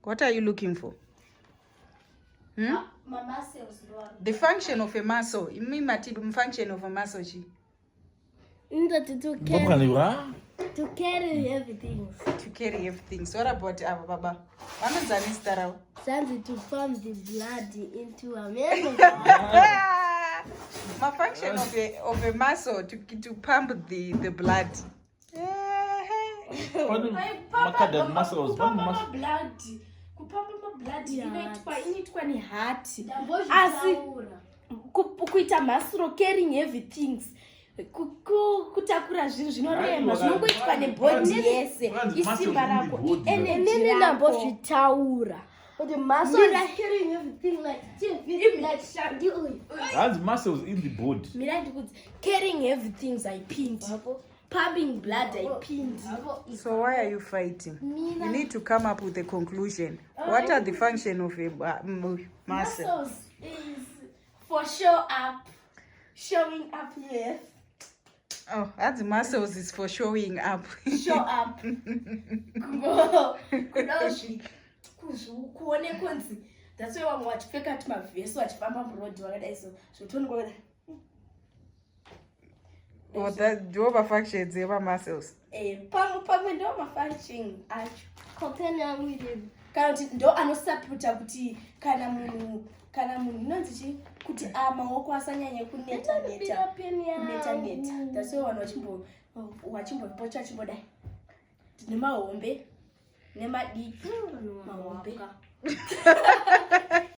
What are you looking for? My muscles. The function of a muscle. The function of a muscle. To carry everything. To carry everything. So what about Baba? To pump the blood into a man. My function of a muscle to pump the blood. The muscles. Blood. Inoitwa ni heart. Asi kuita muscle carrying everything. Kutakura zvinhu zvinorema zvinongoitwa nebody yese isimba rako energy rako. The muscle is carrying everything like That's muscles in the body. Carrying everything I pinned. Pumping blood I pinned. So why are you fighting? You need to come up with a conclusion. What are the function of a muscle? Muscles is for showing up here. Oh, that's the muscles is for showing up. Show up. Kuone konzi. That's why I'm watching fake at my face, watch Papa Road, so don't go there. Or that Jehovah functions, Jehovah muscles. Pamwe ndo mafunction acho. Kopena mwiri. Kana kuti ndo anosaputa kuti kana munhu nonzi chi kuti maoko asanyanye kuneta. That's why vanhu wachimbopocha chimbodai. Nemahombe nemadiki mahombe.